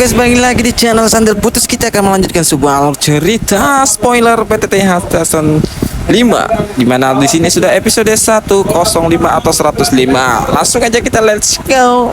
guys, balik lagi di channel Sandal Putus. Kita akan melanjutkan sebuah alur cerita spoiler PTTH season 5, dimana di sini sudah episode 105 atau 105. Langsung aja kita let's go.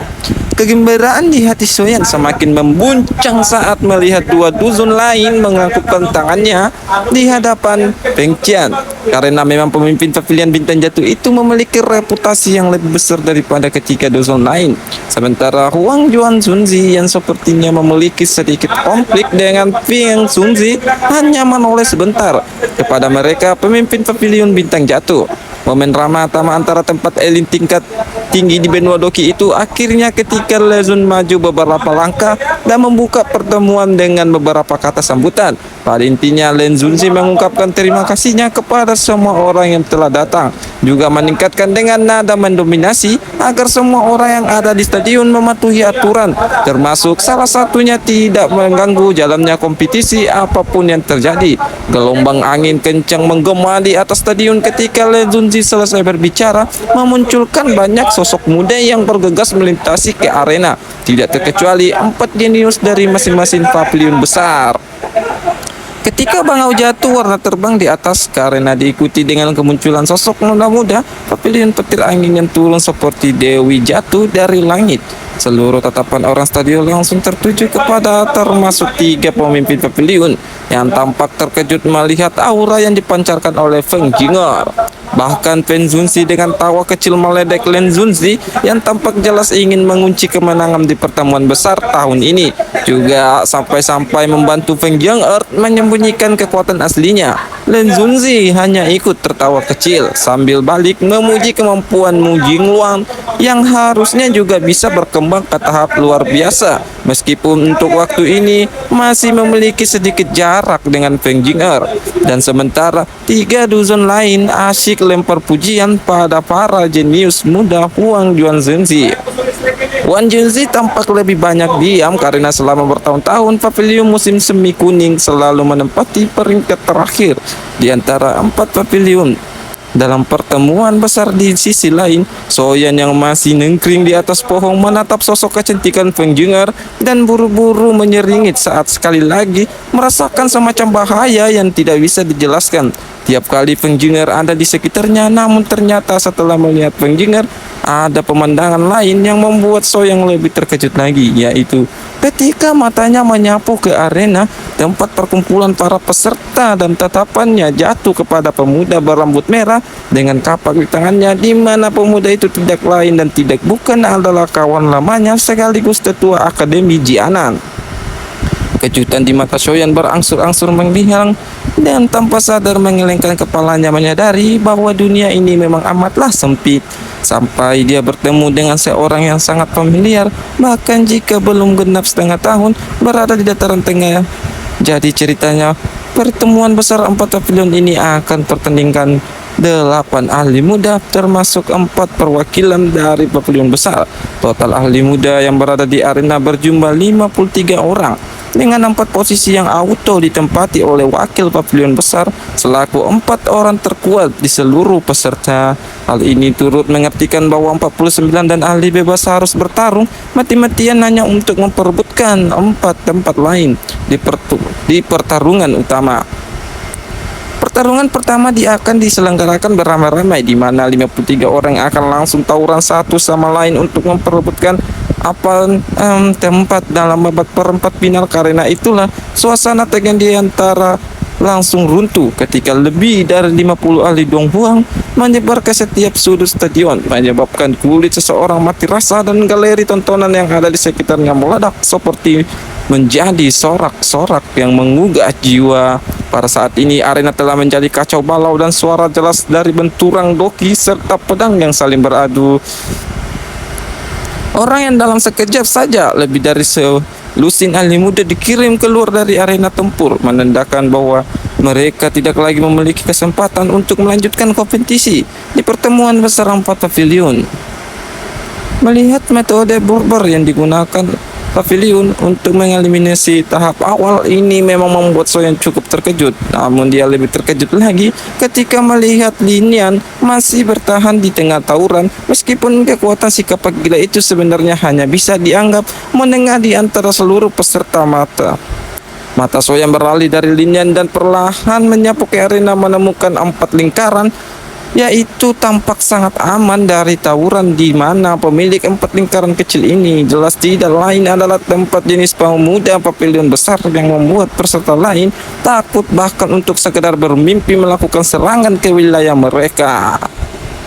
Kegembiraan di hati Soyan semakin membuncang saat melihat dua dusun lain mengakukan tangannya di hadapan Feng Jian. Karena memang pemimpin pavilion bintang jatuh itu memiliki reputasi yang lebih besar daripada ketiga dusun lain. Sementara Huang Juan Zunzi yang sepertinya memiliki sedikit konflik dengan Feng Zunzi hanya menoleh sebentar kepada mereka pemimpin pavilion bintang jatuh. Momen ramah tamah antara tempat elit tingkat tinggi di benua Doki itu akhirnya ketika Lezun maju beberapa langkah dan membuka pertemuan dengan beberapa kata sambutan. Pada intinya Len Zunzi mengungkapkan terima kasihnya kepada semua orang yang telah datang, juga meningkatkan dengan nada mendominasi agar semua orang yang ada di stadion mematuhi aturan, termasuk salah satunya tidak mengganggu jalannya kompetisi apapun yang terjadi. Gelombang angin kencang menggema di atas stadion ketika Len Zunzi selesai berbicara, memunculkan banyak sosok muda yang bergegas melintasi ke arena, tidak terkecuali 4 jenius dari masing-masing pavilion besar. Ketika bangau jatuh warna terbang di atas ke arena diikuti dengan kemunculan sosok muda-muda pavilion petir angin yang turun seperti dewi jatuh dari langit. Seluruh tatapan orang stadion langsung tertuju kepada termasuk 3 pemimpin pavilion yang tampak terkejut melihat aura yang dipancarkan oleh Feng Jing'er. Bahkan Feng Zunzi dengan tawa kecil meledek Len Zunzi yang tampak jelas ingin mengunci kemenangan di pertemuan besar tahun ini, juga sampai-sampai membantu Feng Jing'er menyembunyikan kekuatan aslinya. Len Zunzi hanya ikut tertawa kecil sambil balik memuji kemampuan Mu Jingluang yang harusnya juga bisa berkembang ke tahap luar biasa, meskipun untuk waktu ini masih memiliki sedikit jarak dengan Feng Jing'er. Dan sementara 3 dusun lain asyik lempar pujian pada para jenius muda Huang Juan Zunzi. Huang Zunzi tampak lebih banyak diam karena selama bertahun-tahun pavilion musim semi kuning selalu menempati peringkat terakhir di antara 4 pavilion. Dalam pertemuan besar di sisi lain, Soyan yang masih nengkring di atas pohon menatap sosok kecantikan Feng Jing'er dan buru-buru menyeringit saat sekali lagi merasakan semacam bahaya yang tidak bisa dijelaskan. Tiap kali Feng Jing'er ada di sekitarnya, namun ternyata setelah melihat Feng Jing'er ada pemandangan lain yang membuat Soyan lebih terkejut lagi, yaitu ketika matanya menyapu ke arena tempat perkumpulan para peserta dan tatapannya jatuh kepada pemuda berambut merah dengan kapak di tangannya, di mana pemuda itu tidak lain dan tidak bukan adalah kawan lamanya sekaligus tetua Akademi Jianan. Kejutan di mata Soyan berangsur-angsur menghilang dan tanpa sadar mengelengkan kepalanya menyadari bahwa dunia ini memang amatlah sempit. Sampai dia bertemu dengan seorang yang sangat familiar, bahkan jika belum genap setengah tahun berada di dataran tengah. Jadi ceritanya pertemuan besar 4 pavilion ini akan pertandingan 8 ahli muda termasuk 4 perwakilan dari pavilion besar. Total ahli muda yang berada di arena berjumlah 53 orang dengan 4 posisi yang auto ditempati oleh wakil pavilion besar selaku 4 orang terkuat di seluruh peserta. Hal ini turut mengartikan bahwa 49 dan ahli bebas harus bertarung mati-matian hanya untuk memperebutkan 4 tempat lain di pertarungan utama. Pertarungan pertama akan diselenggarakan beramai-ramai, di mana 53 orang akan langsung tawuran satu sama lain untuk memperebutkan tempat dalam babak perempat final. Karena itulah suasana tegang di antara langsung runtuh ketika lebih dari 50 ahli Dong Huang menyebar ke setiap sudut stadion, menyebabkan kulit seseorang mati rasa dan galeri tontonan yang ada di sekitarnya meledak seperti menjadi sorak-sorak yang menggugah jiwa. Pada saat ini arena telah menjadi kacau balau dan suara jelas dari benturang doki serta pedang yang saling beradu. Orang yang dalam sekejap saja lebih dari selusin ahli muda dikirim keluar dari arena tempur, menandakan bahwa mereka tidak lagi memiliki kesempatan untuk melanjutkan kompetisi di pertemuan besar 4 pavilion. Melihat metode barbar yang digunakan Pavilion untuk mengeliminasi tahap awal ini memang membuat Soyan cukup terkejut. Namun dia lebih terkejut lagi ketika melihat Linian masih bertahan di tengah tawuran meskipun kekuatan si kapak gila itu sebenarnya hanya bisa dianggap menengah di antara seluruh peserta mata. Mata Soyan beralih dari Linian dan perlahan menyapu ke arena menemukan 4 lingkaran yaitu tampak sangat aman dari tawuran di mana pemilik 4 lingkaran kecil ini jelas tidak lain adalah tempat jenis pemuda pavilion besar yang membuat peserta lain takut bahkan untuk sekedar bermimpi melakukan serangan ke wilayah mereka.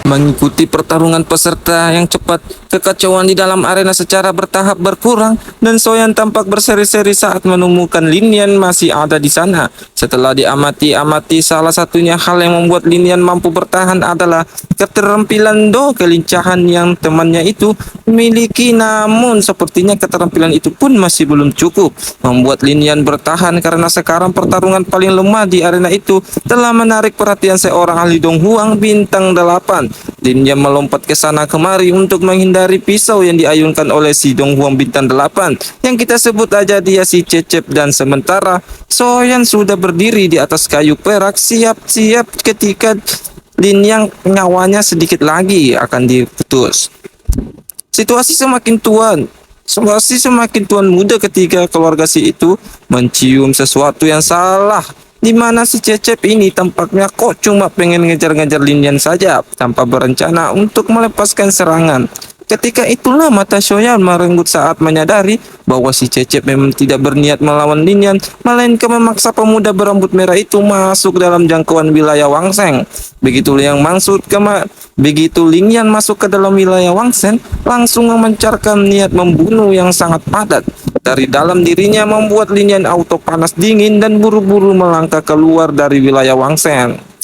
Mengikuti pertarungan peserta yang cepat, kekacauan di dalam arena secara bertahap berkurang dan Soyan tampak berseri-seri saat menemukan Linian masih ada di sana. Setelah diamati, salah satunya hal yang membuat Linian mampu bertahan adalah keterampilan kelincahan yang temannya itu miliki, namun sepertinya keterampilan itu pun masih belum cukup membuat Linian bertahan karena sekarang pertarungan paling lemah di arena itu telah menarik perhatian seorang ahli Donghuang bintang 8. Linian melompat ke sana kemari untuk menghindari pisau yang diayunkan oleh si Donghuang bintang 8 yang kita sebut aja dia si Cecep, dan sementara Soyan sudah berdiri di atas kayu perak siap-siap ketika Linian nyawanya sedikit lagi akan diputus. Situasi semakin tuan muda ketika keluarga si itu mencium sesuatu yang salah, di mana si Cecep ini tampaknya kok cuma pengen ngejar-ngejar Linian saja tanpa berencana untuk melepaskan serangan. Ketika itulah mata Soyan merenggut saat menyadari bahwa si Cecep memang tidak berniat melawan Linian, melainkan memaksa pemuda berambut merah itu masuk dalam jangkauan wilayah Wangseng. Begitu Linian masuk ke dalam wilayah Wangseng, langsung memancarkan niat membunuh yang sangat padat dari dalam dirinya, membuat Linian auto panas dingin dan buru-buru melangkah keluar dari wilayah Wangseng.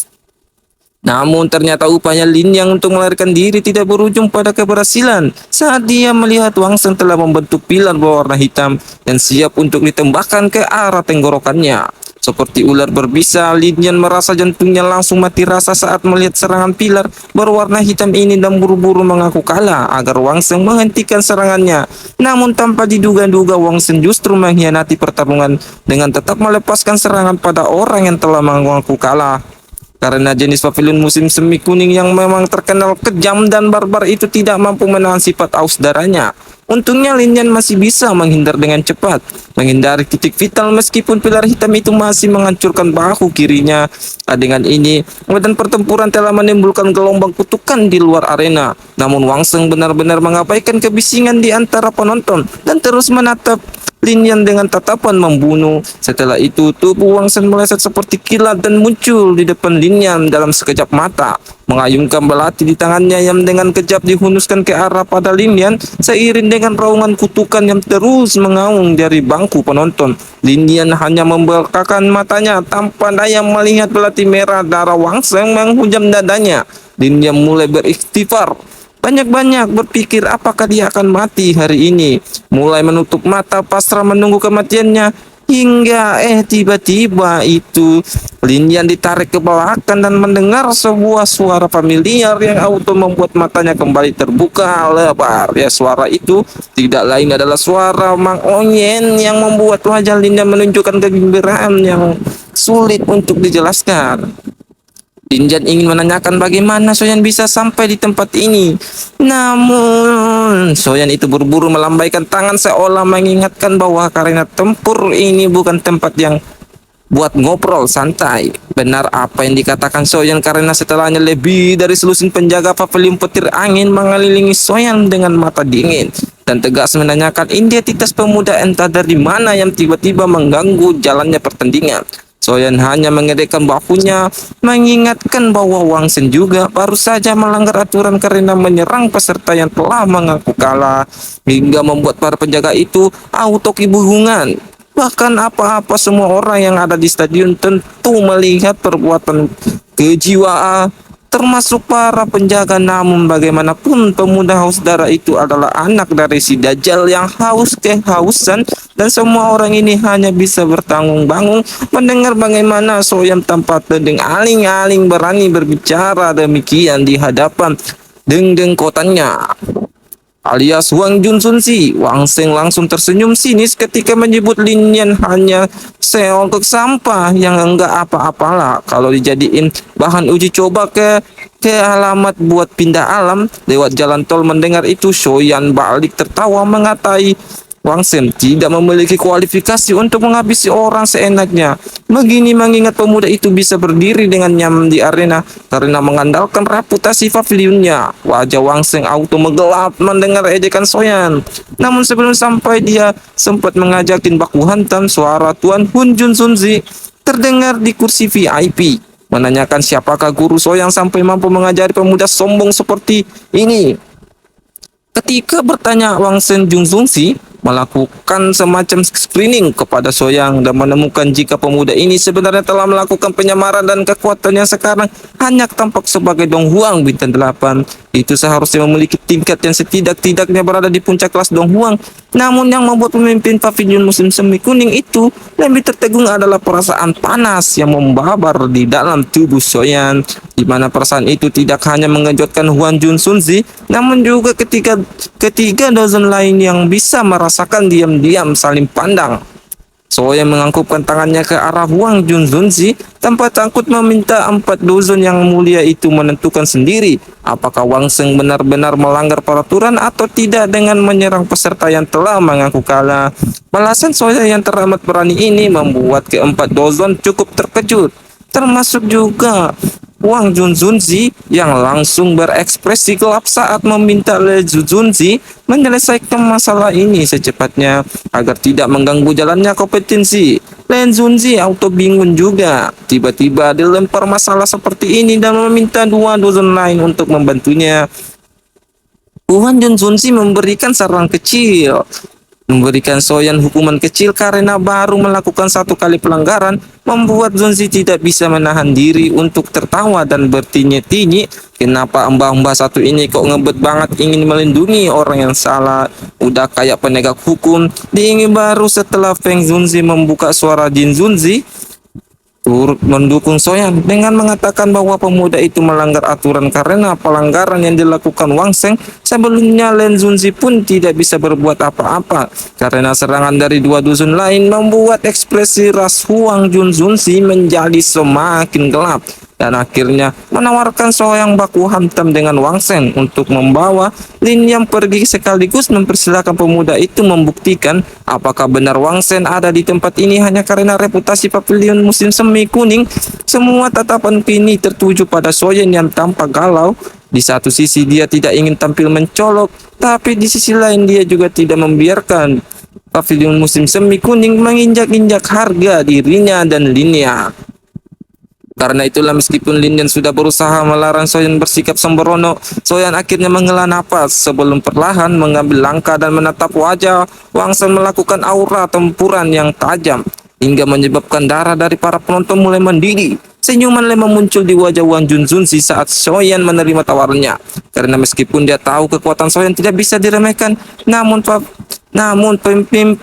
Namun ternyata upaya Linian untuk melarikan diri tidak berujung pada keberhasilan saat dia melihat Wangseng telah membentuk pilar berwarna hitam dan siap untuk ditembakkan ke arah tenggorokannya. Seperti ular berbisa, Linian merasa jantungnya langsung mati rasa saat melihat serangan pilar berwarna hitam ini dan buru-buru mengaku kalah agar Wangseng menghentikan serangannya. Namun tanpa diduga-duga Wangseng justru mengkhianati pertarungan dengan tetap melepaskan serangan pada orang yang telah mengaku kalah. Karena jenis pavilion musim semi kuning yang memang terkenal kejam dan barbar itu tidak mampu menahan sifat aus darahnya. Untungnya Linian masih bisa menghindar dengan cepat, menghindari titik vital meskipun pilar hitam itu masih menghancurkan bahu kirinya. Dengan ini, medan pertempuran telah menimbulkan gelombang kutukan di luar arena. Namun Wangseng benar-benar mengabaikan kebisingan di antara penonton dan terus menatap Linian dengan tatapan membunuh. Setelah itu, tubuh Wangseng meleset seperti kilat dan muncul di depan Linian dalam sekejap mata, mengayunkan belati di tangannya yang dengan kejap dihunuskan ke arah pada Linian seiring dengan raungan kutukan yang terus mengaung dari bangku penonton. Linian hanya membelakakan matanya tanpa daya melihat belati merah darah Wangseng menghujam dadanya. Linian mulai beristighfar, banyak-banyak berpikir apakah dia akan mati hari ini. Mulai menutup mata pasrah menunggu kematiannya. Hingga tiba-tiba itu Linian ditarik ke belakang dan mendengar sebuah suara familiar yang auto membuat matanya kembali terbuka lebar. Ya, suara itu tidak lain adalah suara Mang Onyen yang membuat wajah Linian menunjukkan kegembiraan yang sulit untuk dijelaskan. Linian ingin menanyakan bagaimana Soyan bisa sampai di tempat ini. Namun Soyan itu buru-buru melambaikan tangan seolah mengingatkan bahwa karena tempur ini bukan tempat yang buat ngobrol santai. Benar apa yang dikatakan Soyan karena setelahnya lebih dari selusin penjaga pavilion petir angin mengelilingi Soyan dengan mata dingin dan tegas menanyakan identitas pemuda entah dari mana yang tiba-tiba mengganggu jalannya pertandingan. Soyan hanya mengedekan bahunya, mengingatkan bahwa Wangseng juga baru saja melanggar aturan karena menyerang peserta yang telah mengaku kalah, hingga membuat para penjaga itu auto kebingungan. Bahkan apa-apa semua orang yang ada di stadion tentu melihat perbuatan kejiwaan, termasuk para penjaga. Namun bagaimanapun pemuda haus darah itu adalah anak dari si Dajjal yang haus kehausan, dan semua orang ini hanya bisa bertanggung-bangung mendengar bagaimana Soyan tanpa tedeng aling-aling berani berbicara demikian di hadapan dengdengkotannya. alias Wang Junsunsi. Wang Seng langsung tersenyum sinis ketika menyebut Lin Yan hanya seonggok sampah yang enggak apa-apalah kalau dijadiin bahan uji coba ke alamat buat pindah alam lewat jalan tol. Mendengar itu, Soyan balik tertawa mengatai Wang Seng tidak memiliki kualifikasi untuk menghabisi orang seenaknya. Begini mengingat pemuda itu bisa berdiri dengan nyaman di arena karena mengandalkan reputasi pavilionnya. Wajah Wang Seng auto menggelap mendengar ejekan Soyan. Namun sebelum sampai, dia sempat mengajakin baku hantam. Suara Tuan Hun Jun Sunzi terdengar di kursi VIP, menanyakan siapakah guru Soyan sampai mampu mengajari pemuda sombong seperti ini. Ketika bertanya, Wang Seng Jung Sungsi melakukan semacam screening kepada Soyang dan menemukan jika pemuda ini sebenarnya telah melakukan penyamaran dan kekuatan yang sekarang hanya tampak sebagai Dong Huang bintang 8. Itu seharusnya memiliki tingkat yang setidak-tidaknya berada di puncak kelas Dong Huang. Namun yang membuat pemimpin pavilion musim semi kuning itu lebih tertegun adalah perasaan panas yang membabar di dalam tubuh Soyan, di mana perasaan itu tidak hanya mengejutkan Huan Jun Sunzi, namun juga ketiga dosen lain yang bisa merasakan diam-diam saling pandang. Soyan menganggukkan tangannya ke arah Huang Jun Sunzi tanpa takut, meminta empat dosen yang mulia itu menentukan sendiri apakah Wang Seng benar-benar melanggar peraturan atau tidak dengan menyerang peserta yang telah mengaku kalah. Balasan Soyan yang teramat berani ini membuat keempat dosen cukup terkejut, termasuk juga Wang Jun Junzi yang langsung berekspresi gelap saat meminta Le Junzi menyelesaikan masalah ini secepatnya agar tidak mengganggu jalannya kompetensi. Le Junzi auto bingung juga, tiba-tiba dilempar masalah seperti ini dan meminta dua dosen lain untuk membantunya. Wang Jun Junzi memberikan saran kecil, memberikan Soyan hukuman kecil karena baru melakukan satu kali pelanggaran, membuat Zunzi tidak bisa menahan diri untuk tertawa dan bertinyi-tinyi. Kenapa mbah-mbah satu ini kok ngebet banget ingin melindungi orang yang salah? Udah kayak penegak hukum. Diingin baru setelah Feng Zunzi membuka suara, Jin Zunzi turut mendukung Soyan dengan mengatakan bahwa pemuda itu melanggar aturan karena pelanggaran yang dilakukan Wang Seng. Sebelumnya Len Zunzi pun tidak bisa berbuat apa-apa karena serangan dari dua dusun lain membuat ekspresi ras Huang Jun Zunzi menjadi semakin gelap dan akhirnya menawarkan Soyang baku hantam dengan Wang Seng untuk membawa Lin yang pergi, sekaligus mempersilahkan pemuda itu membuktikan apakah benar Wang Seng ada di tempat ini hanya karena reputasi pavilion musim semi kuning. Semua tatapan Pini tertuju pada Soyan yang tampak galau. Di satu sisi dia tidak ingin tampil mencolok, tapi di sisi lain dia juga tidak membiarkan pavilion musim semi kuning menginjak-injak harga dirinya dan Linnya. Karena itulah meskipun Lin Yan sudah berusaha melarang Soyan bersikap sembrono, Soyan akhirnya menghela napas sebelum perlahan mengambil langkah dan menatap wajah Wang Seng melakukan aura tempuran yang tajam hingga menyebabkan darah dari para penonton mulai mendidih. Senyuman lemah muncul di wajah Wang Jun Junzi saat Soyan menerima tawarannya. Karena meskipun dia tahu kekuatan Soyan tidak bisa diremehkan, namun pemimpin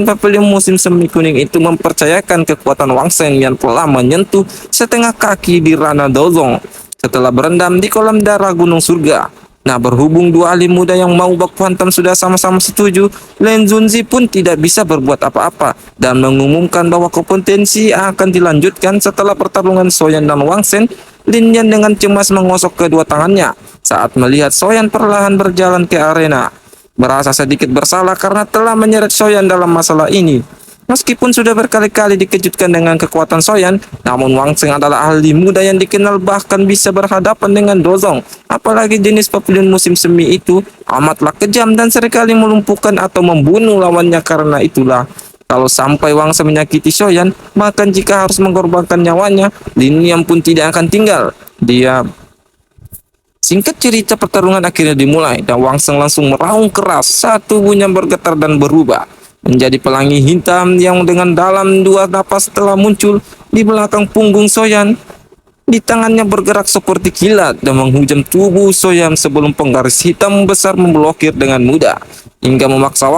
pavilion musim semi kuning itu mempercayakan kekuatan Wang Seng yang telah menyentuh setengah kaki di ranah dozong setelah berendam di kolam darah gunung surga. Nah, berhubung dua ahli muda yang mau baku hantam sudah sama-sama setuju, Len Zunzi pun tidak bisa berbuat apa-apa dan mengumumkan bahwa kompetensi akan dilanjutkan setelah pertarungan Soyan dan Wang Seng. Lin Yan dengan cemas mengosok kedua tangannya saat melihat Soyan perlahan berjalan ke arena, merasa sedikit bersalah karena telah menyeret Soyan dalam masalah ini. Meskipun sudah berkali-kali dikejutkan dengan kekuatan Soyan, namun Wang Seng adalah ahli muda yang dikenal bahkan bisa berhadapan dengan dozong. Apalagi jenis pavilion musim semi itu amatlah kejam dan seringkali melumpuhkan atau membunuh lawannya. Karena itulah, kalau sampai Wang Seng menyakiti Soyan, bahkan jika harus mengorbankan nyawanya, Lin Yan pun tidak akan tinggal diam. Singkat cerita, pertarungan akhirnya dimulai dan Wang Seng langsung meraung keras saat tubuhnya bergetar dan berubah menjadi pelangi hitam yang dengan dalam dua napas telah muncul di belakang punggung Soyan. Di tangannya bergerak seperti kilat dan menghujam tubuh Soyan sebelum penggaris hitam besar memblokir dengan mudah hingga memaksa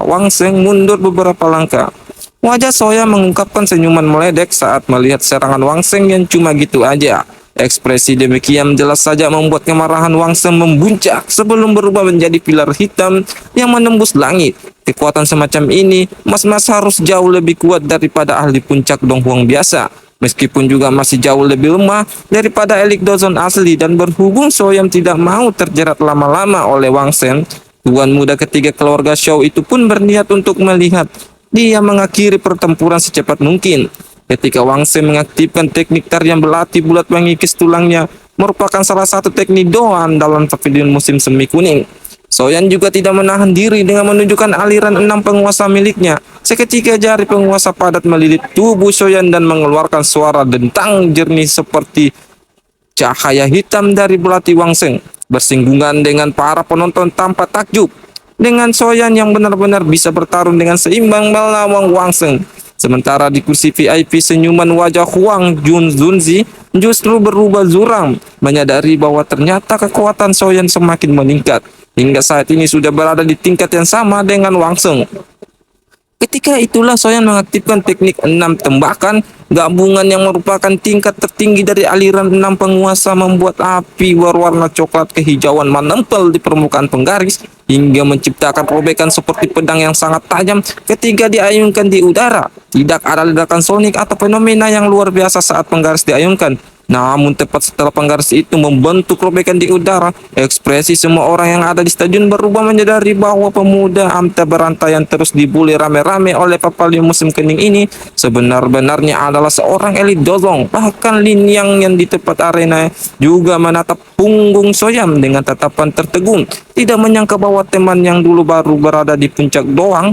Wang Seng mundur beberapa langkah. Wajah Soyan mengungkapkan senyuman meledek saat melihat serangan Wang Seng yang cuma gitu aja Ekspresi demikian jelas saja membuat kemarahan Wangsa membuncak sebelum berubah menjadi pilar hitam yang menembus langit. Kekuatan semacam ini mas-mas harus jauh lebih kuat daripada ahli puncak Dong Huang biasa. Meskipun juga masih jauh lebih lemah daripada Elik Dozon asli, dan berhubung Soyam tidak mau terjerat lama-lama oleh Wang Shen, tuan muda ketiga keluarga Shou itu pun berniat untuk melihat dia mengakhiri pertempuran secepat mungkin. Ketika Wang Shen mengaktifkan teknik tarian belati bulat mengikis tulangnya, merupakan salah satu teknik doan dalam pavilion musim semi kuning. Soyan juga tidak menahan diri dengan menunjukkan aliran 6 penguasa miliknya. Seketika jari penguasa padat melilit tubuh Soyan dan mengeluarkan suara dentang jernih seperti cahaya hitam dari belati Wangsen, bersinggungan dengan para penonton tanpa takjub. Dengan Soyan yang benar-benar bisa bertarung dengan seimbang melawan Wangsen. Sementara di kursi VIP, senyuman wajah Huang Junzunzi justru berubah suram, menyadari bahwa ternyata kekuatan Soyan semakin meningkat. Hingga saat ini sudah berada di tingkat yang sama dengan Wang Seng. Ketika itulah Soyan mengaktifkan teknik 6 tembakan gabungan yang merupakan tingkat tertinggi dari aliran 6 penguasa, membuat api berwarna coklat kehijauan menempel di permukaan penggaris hingga menciptakan robekan seperti pedang yang sangat tajam ketika diayunkan di udara. Tidak ada ledakan sonik atau fenomena yang luar biasa saat penggaris diayunkan. Namun tepat setelah penggaris itu membentuk robekan di udara, ekspresi semua orang yang ada di stadion berubah, menyadari bahwa pemuda amta berantai yang terus dibully rame-rame oleh pavilion musim kening ini sebenar-benarnya adalah seorang elit dozong. Bahkan Lin yang di tempat arena juga menatap punggung Soyam dengan tatapan tertegun, tidak menyangka bahwa teman yang dulu baru berada di puncak doang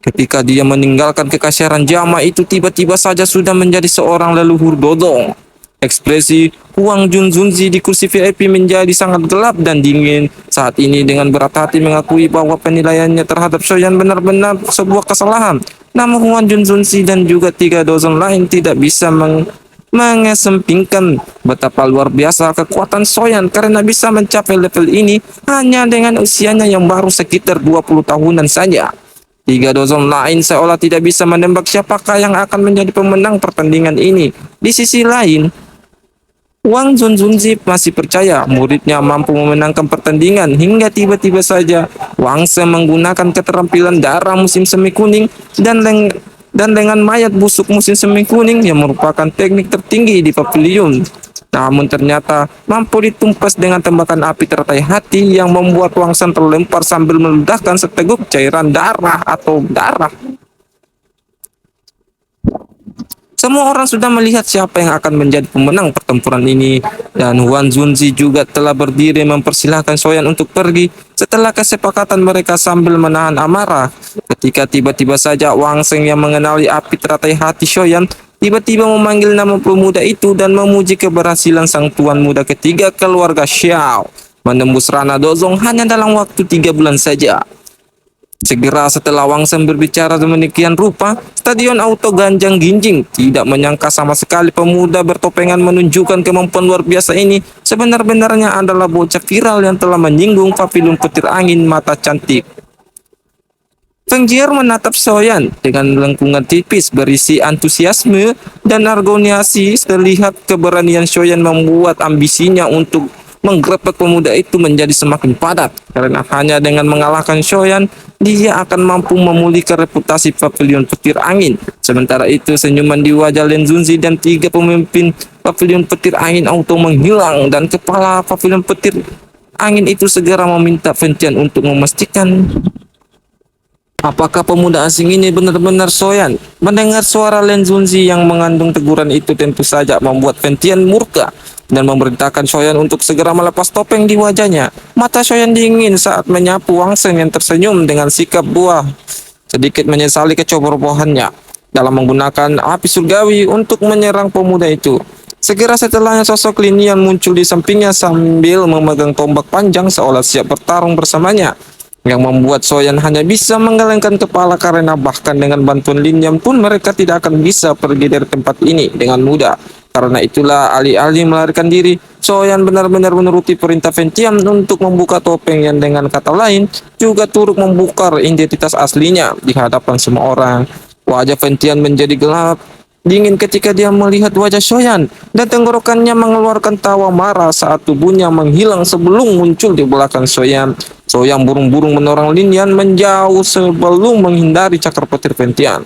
ketika dia meninggalkan kekaisaran Jama itu tiba-tiba saja sudah menjadi seorang leluhur dodong. Ekspresi Huang Junzunzi di kursi VIP menjadi sangat gelap dan dingin saat ini, dengan berat hati mengakui bahwa penilaiannya terhadap Soyan benar-benar sebuah kesalahan. Namun Huang Junzunzi dan juga 3 dozen lain tidak bisa mengesampingkan betapa luar biasa kekuatan Soyan karena bisa mencapai level ini hanya dengan usianya yang baru sekitar 20 tahunan saja. 3 dozen lain seolah tidak bisa menembak siapakah yang akan menjadi pemenang pertandingan ini. Di sisi lain, Wang Junzunzi masih percaya muridnya mampu memenangkan pertandingan hingga tiba-tiba saja Wang Shen menggunakan keterampilan darah musim semi kuning dan dengan mayat busuk musim semi kuning yang merupakan teknik tertinggi di pavilion. Namun ternyata mampu ditumpas dengan tembakan api teratai hati yang membuat Wang Shen terlempar sambil meledakkan seteguk cairan darah atau darah. Semua orang sudah melihat siapa yang akan menjadi pemenang pertempuran ini, dan Huan Zunzi juga telah berdiri mempersilahkan Soyan untuk pergi setelah kesepakatan mereka sambil menahan amarah. Ketika tiba-tiba saja Wang Seng yang mengenali api teratai hati Soyan tiba-tiba memanggil nama pemuda itu dan memuji keberhasilan sang tuan muda ketiga keluarga Xiao menembus ranah dozong hanya dalam waktu 3 bulan saja. Segera setelah Wang Shen berbicara demikian rupa, stadion auto Ganjang Ginjing tidak menyangka sama sekali pemuda bertopengan menunjukkan kemampuan luar biasa ini sebenar-benarnya adalah bocah viral yang telah menyinggung pavilion petir angin mata cantik. Feng Jier menatap Soyan dengan lengkungan tipis berisi antusiasme dan argoniasi. Terlihat keberanian Soyan membuat ambisinya untuk menggerebek pemuda itu menjadi semakin padat, karena hanya dengan mengalahkan Soyan dia akan mampu memulihkan reputasi pavilion petir angin. Sementara itu senyuman di wajah Lin Zunzi dan 3 pemimpin pavilion petir angin auto menghilang, dan kepala pavilion petir angin itu segera meminta Fen Tian untuk memastikan apakah pemuda asing ini benar-benar Soyan. Mendengar suara Lin Zunzi yang mengandung teguran itu tentu saja membuat Fen Tian murka dan memerintahkan Soyan untuk segera melepas topeng di wajahnya. Mata Soyan dingin saat menyapu Wang Shen yang tersenyum dengan sikap buah, sedikit menyesali kecerobohannya dalam menggunakan api surgawi untuk menyerang pemuda itu. Segera setelahnya sosok Lin Yan muncul di sampingnya sambil memegang tombak panjang seolah siap bertarung bersamanya, yang membuat Soyan hanya bisa menggelengkan kepala karena bahkan dengan bantuan Lin Yan pun mereka tidak akan bisa pergi dari tempat ini dengan mudah. Karena itulah alih-alih melarikan diri, Soyan benar-benar menuruti perintah Fen Tian untuk membuka topeng yang dengan kata lain juga turut membongkar identitas aslinya di hadapan semua orang. Wajah Fen Tian menjadi gelap dingin ketika dia melihat wajah Soyan, dan tenggorokannya mengeluarkan tawa marah saat tubuhnya menghilang sebelum muncul di belakang Soyan. Soyan burung-burung menorong Lin menjauh sebelum menghindari cakar petir Ventian.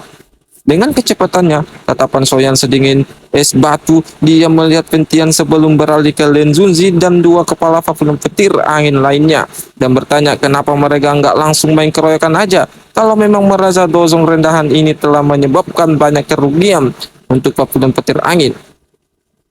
Dengan kecepatannya, tatapan Soyan sedingin es batu, dia melihat Ventian sebelum beralih ke Lenzunzi dan dua kepala pavilion petir angin lainnya, dan bertanya kenapa mereka nggak langsung main keroyokan aja, kalau memang merasa dozong rendahan ini telah menyebabkan banyak kerugian untuk pavilion petir angin.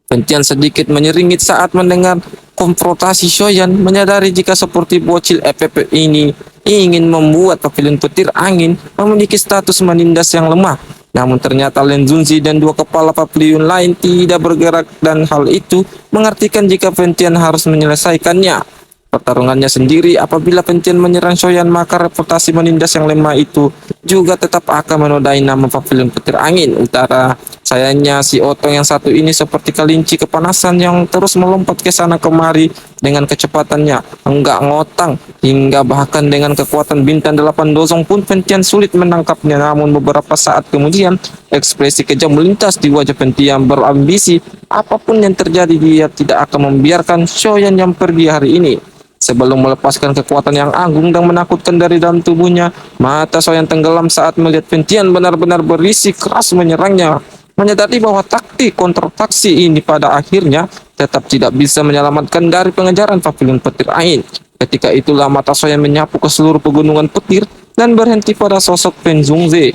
Ventian sedikit menyeringit saat mendengar konfrontasi Soyan, menyadari jika seperti bocil EPP ini ingin membuat pavilion petir angin memiliki status menindas yang lemah. Namun ternyata Lenzunzi dan dua kepala pavilion lain tidak bergerak, dan hal itu mengartikan jika Ventian harus menyelesaikannya. Pertarungannya sendiri, apabila Ventian menyerang Soyan, maka reputasi menindas yang lemah itu juga tetap akan menodai nama pavilion petir angin utara. Sayangnya si Otong yang satu ini seperti kelinci kepanasan yang terus melompat ke sana kemari dengan kecepatannya enggak ngotang, hingga bahkan dengan kekuatan bintang 8 dosong pun Ventian sulit menangkapnya. Namun beberapa saat kemudian ekspresi kejam melintas di wajah Ventian, berambisi apapun yang terjadi dia tidak akan membiarkan Soyan yang pergi hari ini. Sebelum melepaskan kekuatan yang agung dan menakutkan dari dalam tubuhnya, mata Soyan tenggelam saat melihat Ventian benar-benar berisi keras menyerangnya. Menyadari bahwa taktik kontraksi ini pada akhirnya tetap tidak bisa menyelamatkan dari pengejaran pavilion petir angin. Ketika itulah mata Soyan menyapu ke seluruh pegunungan petir dan berhenti pada sosok Pen Zhongze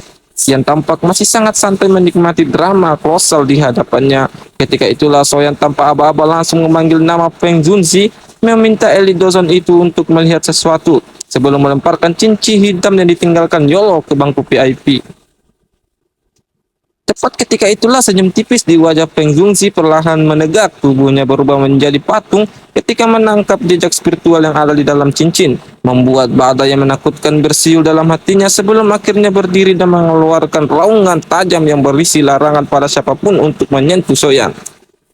yang tampak masih sangat santai menikmati drama kolosal di hadapannya. Ketika itulah Soyan tanpa aba-aba langsung memanggil nama Peng Junzi, meminta elit Dozon itu untuk melihat sesuatu sebelum melemparkan cincin hitam yang ditinggalkan Yolo ke bangku VIP. Tepat ketika itulah senyum tipis di wajah Peng Junzi perlahan menegak, tubuhnya berubah menjadi patung ketika menangkap jejak spiritual yang ada di dalam cincin, membuat badai yang menakutkan bersiul dalam hatinya sebelum akhirnya berdiri dan mengeluarkan raungan tajam yang berisi larangan pada siapapun untuk menyentuh Soyan.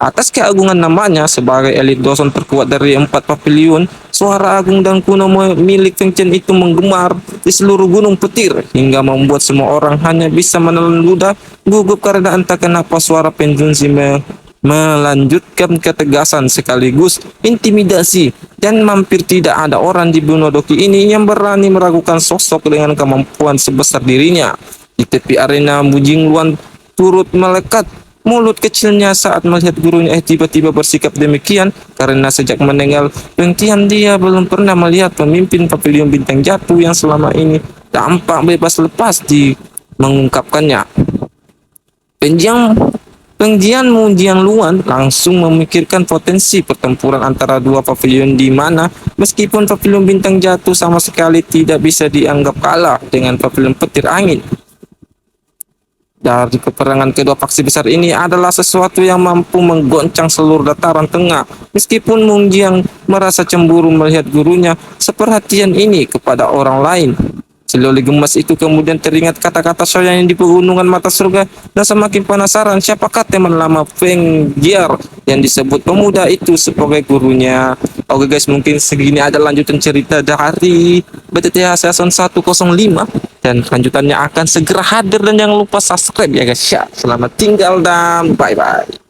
Atas keagungan namanya sebagai elit Dozon terkuat dari 4 pavilion, suara agung dan kuno milik Feng Chen itu menggemar di seluruh gunung petir hingga membuat semua orang hanya bisa menelan ludah gugup karena entah kenapa suara Pen Junzi melanjutkan ketegasan sekaligus intimidasi, dan hampir tidak ada orang di Bunodoki ini yang berani meragukan sosok dengan kemampuan sebesar dirinya. Di tepi arena, Mujing Luan turut melekat mulut kecilnya saat melihat gurunya tiba-tiba bersikap demikian, karena sejak meninggal Pengtian dia belum pernah melihat pemimpin pavilion bintang jatuh yang selama ini tampak bebas lepas di mengungkapkannya. Pengjian Mujian Luan langsung memikirkan potensi pertempuran antara dua pavilion, di mana meskipun pavilion bintang jatuh sama sekali tidak bisa dianggap kalah dengan pavilion petir angin. Dari peperangan kedua faksi besar ini adalah sesuatu yang mampu menggoncang seluruh dataran tengah. Meskipun Mung Jiang merasa cemburu melihat gurunya seperhatian ini kepada orang lain. Seloli gemas itu kemudian teringat kata-kata Soyan yang di pegunungan mata surga, dan semakin penasaran siapakah teman lama Feng Jiar yang disebut pemuda itu sebagai gurunya. Oke guys, mungkin segini ada lanjutan cerita dari BTTH Season 105, dan lanjutannya akan segera hadir, dan jangan lupa subscribe ya guys ya. Selamat tinggal dan bye bye.